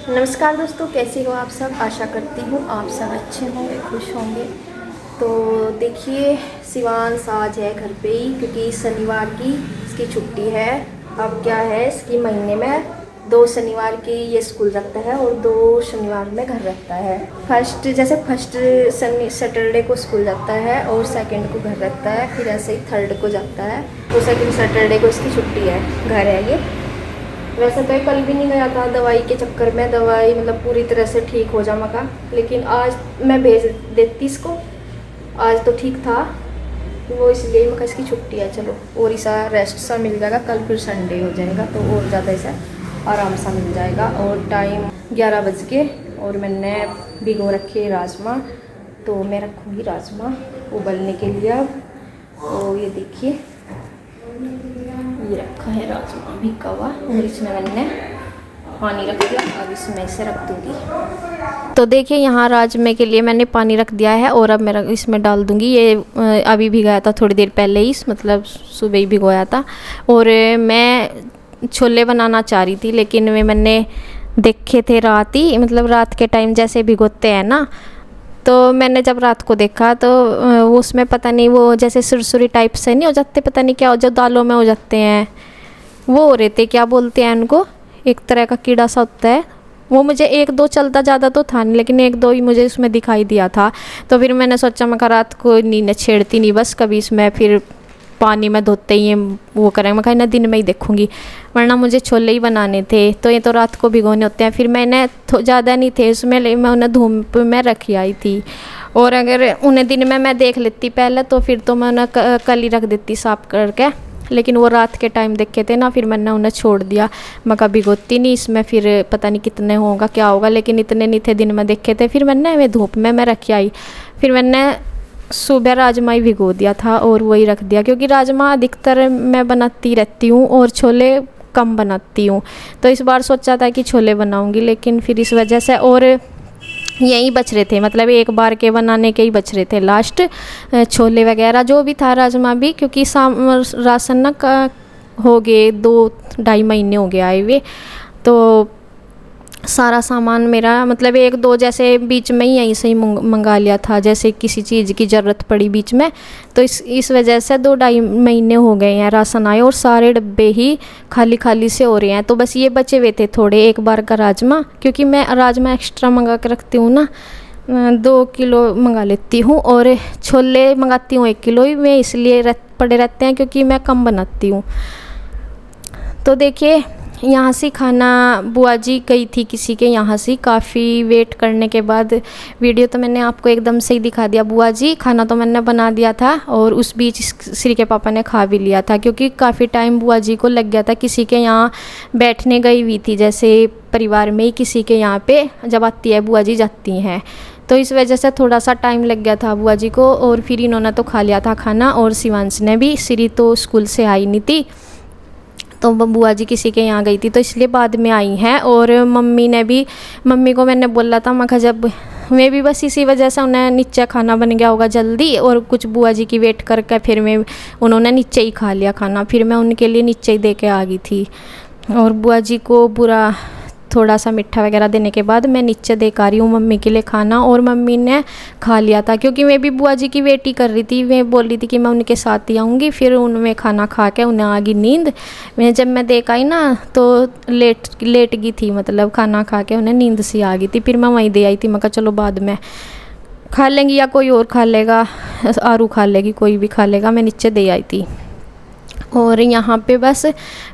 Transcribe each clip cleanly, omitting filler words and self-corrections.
नमस्कार दोस्तों, कैसे हो आप सब। आशा करती हूँ आप सब अच्छे होंगे, खुश होंगे। तो देखिए, शिवांश आज है घर पे ही, क्योंकि शनिवार की इसकी छुट्टी है। अब क्या है, इसकी महीने में 2 शनिवार की ये स्कूल रखता है और 2 शनिवार में घर रहता है। फर्स्ट सैटरडे को स्कूल जाता है और सेकंड को घर रहता है, फिर ऐसे ही थर्ड को जाता है। तो सेकंड सैटरडे को इसकी छुट्टी है, घर है ये। वैसे तो कल भी नहीं गया था, दवाई के चक्कर में। दवाई मतलब पूरी तरह से ठीक हो जा मका, लेकिन आज मैं भेज देती इसको। आज तो ठीक था वो, इसलिए मका इसकी छुट्टी है। चलो और ऐसा रेस्ट सा मिल जाएगा, कल फिर संडे हो जाएगा तो और ज़्यादा ऐसा आराम सा मिल जाएगा। और टाइम 11 बज के और मैंने भिगो रखे राजमा, तो मैं रखूँगी राजमा उबलने के लिए अब। तो ये देखिए, ये रखा है राजमा भिगा हुआ और इसमें मैंने पानी रख दिया। अब इसमें इसे रख दूँगी। तो देखिए, यहाँ राजमे के लिए मैंने पानी रख दिया है और अब मैं इसमें डाल दूँगी। ये अभी भिगाया था थोड़ी देर पहले ही, मतलब सुबह ही भिगोया था। और मैं छोले बनाना चाह रही थी, लेकिन मैंने देखे थे रात ही, मतलब रात के टाइम जैसे भिगोते हैं ना, तो मैंने जब रात को देखा तो वो उसमें पता नहीं, वो जैसे सुरसुरी टाइप से नहीं हो जाते, पता नहीं क्या जो दालों में हो जाते हैं, वो हो रहे थे। क्या बोलते हैं उनको, एक तरह का कीड़ा सा होता है वो। मुझे 1-2 चलता ज़्यादा तो था नहीं, लेकिन 1-2 ही मुझे उसमें दिखाई दिया था। तो फिर मैंने सोचा, मैं रात को नींद छेड़ती नहीं बस कभी इसमें, फिर पानी में धोते ही वो करेंगे। मैं कहा ना दिन में ही देखूँगी, वरना मुझे छोले ही बनाने थे। तो ये तो रात को भिगोने होते हैं। फिर मैंने ज़्यादा नहीं थे उसमें, मैं उन्हें धूप में रखी आई थी। और अगर उन्हें दिन में मैं देख लेती पहले, तो फिर तो मैं उन्हें कल ही रख देती साफ करके। लेकिन वो रात के टाइम देखे थे ना, फिर मैंने उन्हें छोड़ दिया। मैं कभी भिगोती नहीं इसमें, फिर पता नहीं कितने होगा क्या होगा, लेकिन इतने नहीं थे, दिन में देखे थे। फिर मैंने वे धूप में मैं रखी आई। फिर मैंने सुबह राजमा ही भिगो दिया था और वही रख दिया, क्योंकि राजमा अधिकतर मैं बनाती रहती हूँ और छोले कम बनाती हूँ। तो इस बार सोचा था कि छोले बनाऊँगी, लेकिन फिर इस वजह से और यही बच रहे थे, मतलब एक बार के बनाने के ही बच रहे थे लास्ट, छोले वगैरह जो भी था, राजमा भी। क्योंकि राशन ना का हो गए 2-2.5 महीने हो गए आए हुए, तो सारा सामान मेरा मतलब 1-2 जैसे बीच में ही यहीं से ही मंगा लिया था, जैसे किसी चीज़ की ज़रूरत पड़ी बीच में। तो इस वजह से 2-2.5 महीने हो गए हैं राशन आए, और सारे डब्बे ही खाली खाली से हो रहे हैं। तो बस ये बचे हुए थे थोड़े, एक बार का राजमा, क्योंकि मैं राजमा एक्स्ट्रा मंगा के रखती हूँ ना, 2 किलो मंगा लेती हूँ। और छोले मंगाती हूँ 1 किलो ही मैं, इसलिए पड़े रहते हैं क्योंकि मैं कम बनाती हूँ। तो देखिए, यहाँ से खाना बुआ जी गई थी किसी के यहाँ से, काफ़ी वेट करने के बाद। वीडियो तो मैंने आपको एकदम से ही दिखा दिया बुआ जी, खाना तो मैंने बना दिया था और उस बीच श्री के पापा ने खा भी लिया था, क्योंकि काफ़ी टाइम बुआ जी को लग गया था। किसी के यहाँ बैठने गई हुई थी, जैसे परिवार में ही किसी के यहाँ पे जब आती है बुआ जी जाती हैं, तो इस वजह से थोड़ा सा टाइम लग गया था बुआ जी को। और फिर इन्होंने तो खा लिया था खाना, और शिवांश ने भी। श्री तो स्कूल से आई नहीं थी, तो बुआ जी किसी के यहाँ गई थी, तो इसलिए बाद में आई हैं। और मम्मी को मैंने बोला था, मैं जब मैं भी बस इसी वजह से उन्हें नीचे खाना बन गया होगा जल्दी, और कुछ बुआ जी की वेट करके फिर उन्होंने नीचे ही खा लिया खाना। फिर मैं उनके लिए नीचे ही दे के आ गई थी। और बुआ जी को थोड़ा सा मिठा वगैरह देने के बाद मैं नीचे दे आ रही हूँ मम्मी के लिए खाना, और मम्मी ने खा लिया था, क्योंकि मैं भी बुआ जी की वेट ही कर रही थी। मैं बोल रही थी कि मैं उनके साथ ही आऊँगी। फिर उनमें खाना खा के उन्हें आ गई नींद। जब मैं देख आई ना, तो लेट गई थी, मतलब खाना खा के उन्हें नींद सी आ गई थी। फिर मैं वहीं दे आई थी, मैं कहा चलो बाद में खा लेंगी या कोई और खा लेगा, आरू खा लेगी, कोई भी खा लेगा। मैं नीचे दे आई थी। और यहाँ पे बस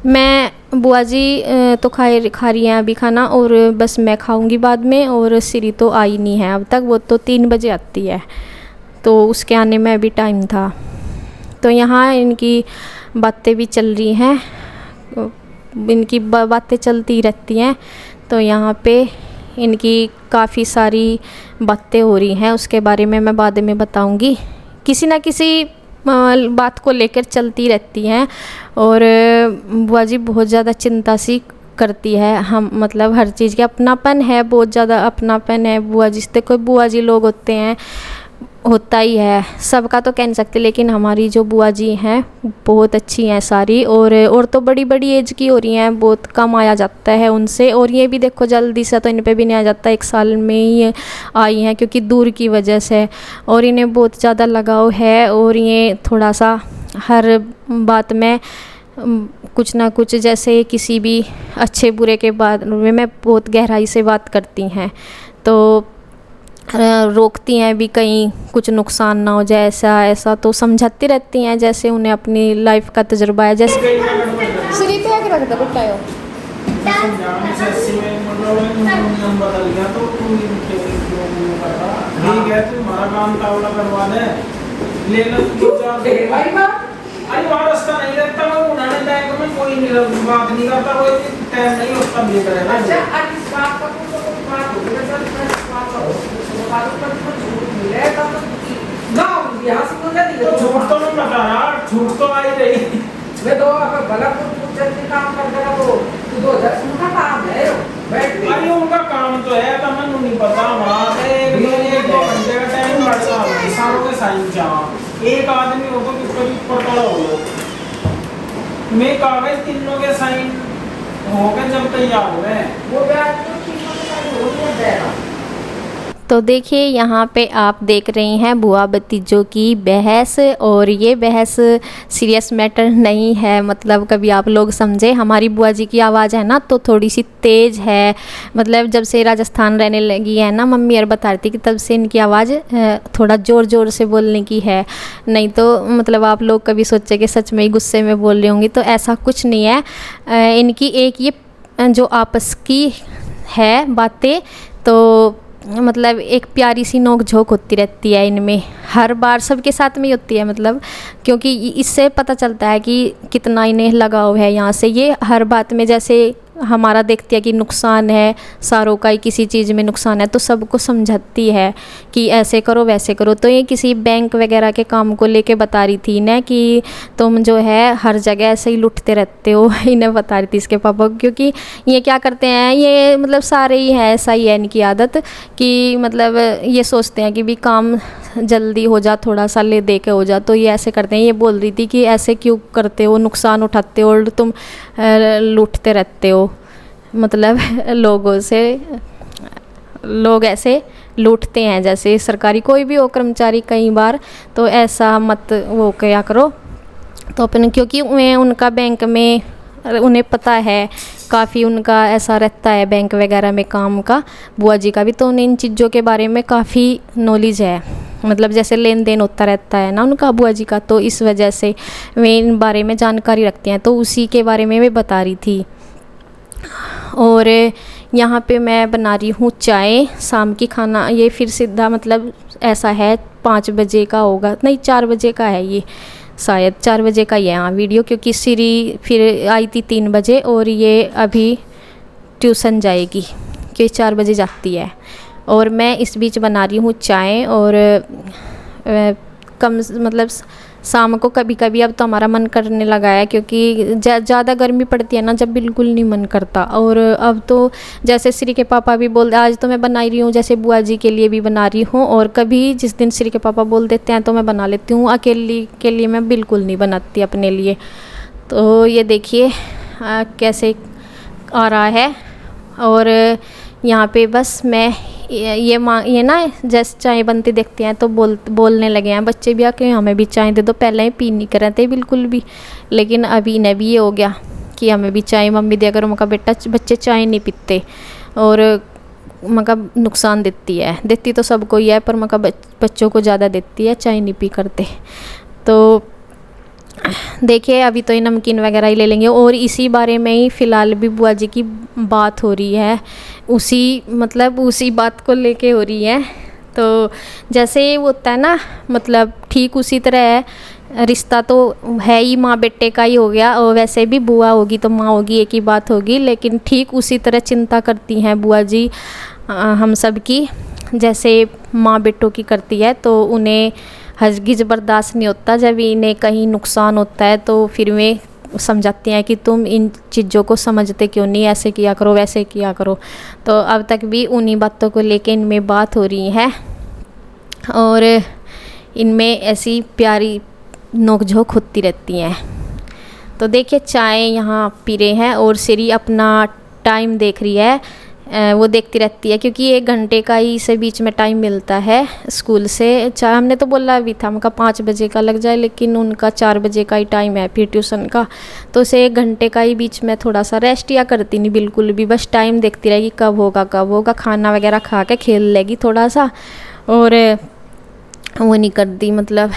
मैं बुआ जी तो खा रही हैं अभी खाना, और बस मैं खाऊंगी बाद में। और श्री तो आई नहीं है अब तक, वो तो 3 बजे आती है, तो उसके आने में अभी टाइम था। तो यहाँ इनकी बातें भी चल रही हैं, इनकी बातें चलती रहती हैं। तो यहाँ पे इनकी काफ़ी सारी बातें हो रही हैं, उसके बारे में मैं बाद में बताऊंगी। किसी ना किसी बात को लेकर चलती रहती हैं, और बुआ जी बहुत ज़्यादा चिंता सी करती है। हम मतलब हर चीज़ के अपनापन है, बहुत ज़्यादा अपनापन है बुआ जी से। कोई बुआ जी लोग होते हैं होता ही है, सबका तो कह नहीं सकते, लेकिन हमारी जो बुआ जी हैं बहुत अच्छी हैं सारी। और तो बड़ी बड़ी एज की हो रही हैं, बहुत कम आया जाता है उनसे। और ये भी देखो जल्दी से तो इन पे भी नहीं आ जाता, 1 साल में ही आई हैं क्योंकि दूर की वजह से। और इन्हें बहुत ज़्यादा लगाव है, और ये थोड़ा सा हर बात में कुछ ना कुछ, जैसे किसी भी अच्छे बुरे के बारे में बहुत गहराई से बात करती हैं, तो रोकती हैं भी कहीं कुछ नुकसान ना हो जाए, ऐसा ऐसा तो समझाती रहती हैं, जैसे उन्हें अपनी लाइफ का तजुर्बा है। जैसे सिरी पे आके रख दो बेटा यो ठीक है, तुम्हारा काम तावला करवा दे, ले लो 2-4 अरे वहाँ रास्ता नहीं लगता, वो उड़ाने बैंक में कोई नहीं बात नहीं करता, वो टाइम नहीं होता भी करे ना। अच्छा आज इस बात का कुछ बात हो गई सर, इस बात का तो बात पर छूट मिले तब गांव यहाँ से तो नहीं है, छूट तो मैं बता रहा, छूट तो आ ही रही। मैं तो अगर भलापुर कुछ जल्दी काम कर देगा तो 2000 उनका काम है, अरे उनका काम तो है, तो मैं नहीं पता वहाँ से 1-2 घंटे का टाइम लगता है, किसानों के साइन चाह एक आदमी हो तो किसको भी पकड़ा हो, मैं कागज तीनों के साइन हो गए जब तैयार हो गए, वो बैठ तो तीनों के साइन हो गया। तो देखिए यहाँ पे आप देख रही हैं बुआ भतीजों की बहस, और ये बहस सीरियस मैटर नहीं है, मतलब कभी आप लोग समझे। हमारी बुआ जी की आवाज़ है ना तो थोड़ी सी तेज़ है, मतलब जब से राजस्थान रहने लगी है ना, मम्मी और बता रही थी कि तब से इनकी आवाज़ थोड़ा ज़ोर ज़ोर से बोलने की है, नहीं तो मतलब आप लोग कभी सोचे कि सच में ही गुस्से में बोल रही होंगी, तो ऐसा कुछ नहीं है। इनकी एक ये जो आपस की है बातें, तो मतलब एक प्यारी सी नोक झोंक होती रहती है इनमें, हर बार सबके साथ में ही होती है, मतलब क्योंकि इससे पता चलता है कि कितना इन्हें लगाव है यहाँ से। ये हर बात में जैसे हमारा देखती है कि नुकसान है सारों का ही, किसी चीज़ में नुकसान है तो सबको समझाती है कि ऐसे करो वैसे करो। तो ये किसी बैंक वगैरह के काम को लेके बता रही थी ना कि तुम जो है हर जगह ऐसे ही लुटते रहते हो, इन्हें बता रही थी इसके पापा को, क्योंकि ये क्या करते हैं, ये मतलब सारे ही है, ऐसा ही है इनकी आदत कि मतलब ये सोचते हैं कि भी काम जल्दी हो जा, थोड़ा सा ले दे के हो जा, तो ये ऐसे करते हैं। ये बोल रही थी कि ऐसे क्यों करते हो, नुकसान उठाते हो और तुम लूटते रहते हो, मतलब लोगों से, लोग ऐसे लूटते हैं जैसे सरकारी कोई भी हो कर्मचारी कई बार, तो ऐसा मत वो क्या करो। तो अपने क्योंकि उनका बैंक में उन्हें पता है, काफ़ी उनका ऐसा रहता है बैंक वगैरह में काम का, बुआ जी का भी, तो उन्हें इन चीज़ों के बारे में काफ़ी नॉलेज है, मतलब जैसे लेन देन होता रहता है ना उनका बुआ जी का, तो इस वजह से वे इन बारे में जानकारी रखती हैं, तो उसी के बारे में वे बता रही थी। और यहाँ पे मैं बना रही हूँ चाय, शाम की खाना, ये फिर सीधा मतलब ऐसा है 5 बजे का होगा, नहीं 4 बजे का है, ये शायद 4 बजे का ही है हाँ वीडियो, क्योंकि श्री फिर आई थी 3 बजे और ये अभी ट्यूशन जाएगी क्योंकि 4 बजे जाती है। और मैं इस बीच बना रही हूँ चाय, और कम मतलब शाम को कभी कभी अब तो हमारा मन करने लगा है, क्योंकि ज़्यादा गर्मी पड़ती है ना जब बिल्कुल नहीं मन करता। और अब तो जैसे श्री के पापा भी बोल, आज तो मैं बना रही हूँ, जैसे बुआ जी के लिए भी बना रही हूँ, और कभी जिस दिन श्री के पापा बोल देते हैं तो मैं बना लेती हूँ, अकेली के लिए मैं बिल्कुल नहीं बनाती अपने लिए। तो ये देखिए कैसे आ रहा है। और यहाँ पे बस मैं ये ना जैसे चाय बनती देखते हैं तो बोलने लगे हैं बच्चे भी आके, हमें भी चाय दे दो। पहले ही पी नहीं कर रहे थे बिल्कुल भी, लेकिन अभी इन्हें भी ये हो गया कि हमें भी चाय मम्मी दिया करो। मका बेटा बच्चे चाय नहीं पीते, और मका नुकसान देती तो सबको ही है, पर मका बच्चों को ज़्यादा देती है, चाय नहीं पी करते। तो देखिए अभी तो ये नमकीन वगैरह ही ले लेंगे, और इसी बारे में ही फ़िलहाल भी बुआ जी की बात हो रही है, उसी बात को लेके हो रही है। तो जैसे वो होता है ना, मतलब ठीक उसी तरह है, रिश्ता तो है ही माँ बेटे का ही हो गया, और वैसे भी बुआ होगी तो माँ होगी, एक ही बात होगी, लेकिन ठीक उसी तरह चिंता करती हैं बुआ जी हम सब की, जैसे माँ बेटों की करती है। तो उन्हें हरगिज़ बर्दाश्त नहीं होता जब इन्हें कहीं नुकसान होता है, तो फिर वे समझाती हैं कि तुम इन चीज़ों को समझते क्यों नहीं, ऐसे किया करो वैसे किया करो। तो अब तक भी उन्हीं बातों को लेके इनमें बात हो रही है। और इनमें ऐसी प्यारी नोक-झोंक होती रहती हैं। तो देखिए चाय यहाँ पी रहे हैं और श्री अपना टाइम देख रही है, वो देखती रहती है क्योंकि 1 घंटे का ही इसे बीच में टाइम मिलता है स्कूल से। चाहे हमने तो बोला अभी था उनका 5 बजे का लग जाए, लेकिन उनका 4 बजे का ही टाइम है फिर ट्यूशन का, तो उसे 1 घंटे का ही बीच में थोड़ा सा रेस्ट या करती नहीं बिल्कुल भी, बस टाइम देखती रहेगी कब होगा, खाना वगैरह खा के खेल लेगी थोड़ा सा, और वो नहीं करती, मतलब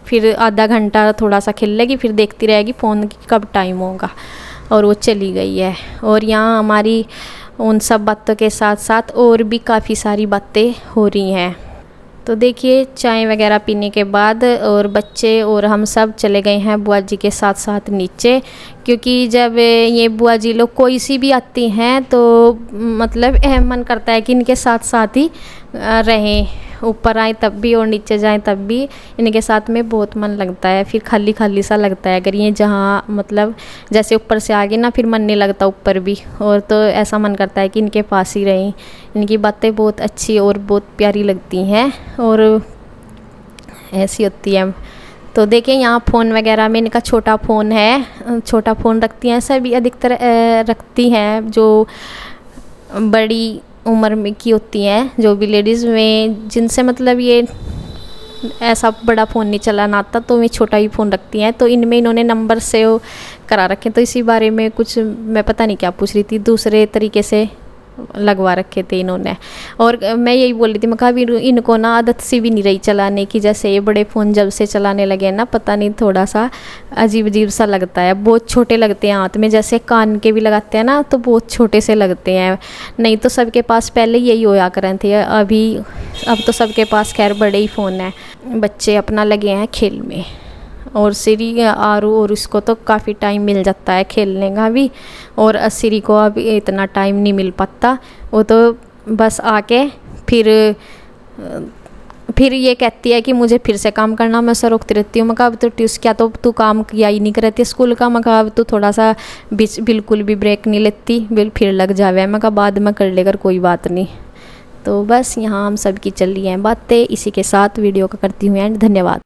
फिर आधा घंटा थोड़ा सा खेल लेगी, फिर देखती रहेगी फ़ोन की कब टाइम होगा, और वो चली गई है। और यहाँ हमारी उन सब बातों के साथ साथ और भी काफ़ी सारी बातें हो रही हैं। तो देखिए चाय वगैरह पीने के बाद और बच्चे और हम सब चले गए हैं बुआ जी के साथ साथ नीचे, क्योंकि जब ये बुआ जी लोग कोई सी भी आती हैं तो मतलब मन करता है कि इनके साथ साथ ही रहें, ऊपर आए तब भी और नीचे जाएं तब भी इनके साथ में बहुत मन लगता है। फिर खाली खाली सा लगता है अगर ये जहाँ मतलब जैसे ऊपर से आ गए ना, फिर मन नहीं लगता ऊपर भी, और तो ऐसा मन करता है कि इनके पास ही रहें। इनकी बातें बहुत अच्छी और बहुत प्यारी लगती हैं और ऐसी होती है। तो देखिए यहाँ फ़ोन वगैरह में इनका छोटा फ़ोन है, छोटा फ़ोन रखती हैं सभी, अधिकतर रखती हैं जो बड़ी उम्र में की होती हैं, जो भी लेडीज़ में जिनसे मतलब ये ऐसा बड़ा फ़ोन नहीं चलाना आता, तो वे छोटा ही फ़ोन रखती हैं। तो इनमें इन्होंने नंबर सेव करा रखे, तो इसी बारे में कुछ मैं पता नहीं क्या पूछ रही थी, दूसरे तरीके से लगवा रखे थे इन्होंने। और मैं यही बोल रही थी, मैं कहा इनको ना आदत सी भी नहीं रही चलाने की, जैसे ये बड़े फ़ोन जब से चलाने लगे ना, पता नहीं थोड़ा सा अजीब अजीब सा लगता है, बहुत छोटे लगते हैं हाथ में, जैसे कान के भी लगाते हैं ना तो बहुत छोटे से लगते हैं। नहीं तो सबके पास पहले यही होया करें थे, अब तो सबके पास खैर बड़े ही फ़ोन हैं। बच्चे अपना लगे हैं खेल में, और श्री आरू और इसको तो काफ़ी टाइम मिल जाता है खेलने का भी, और श्री को अब इतना टाइम नहीं मिल पाता। वो तो बस आके फिर ये कहती है कि मुझे फिर से काम करना, मैं सर रोकती रहती हूँ। मैं कहा अब तो क्या तो तू काम किया ही नहीं करती स्कूल का, मैं कहा अब तो थोड़ा सा बिल्कुल भी ब्रेक नहीं लेती, फिर लग जावे, मैं कहा बाद में कर लेकर कोई बात नहीं। तो बस यहाँ हम सब की चल रही हैं बातें। इसी के साथ वीडियो का करती हूँ एंड। धन्यवाद।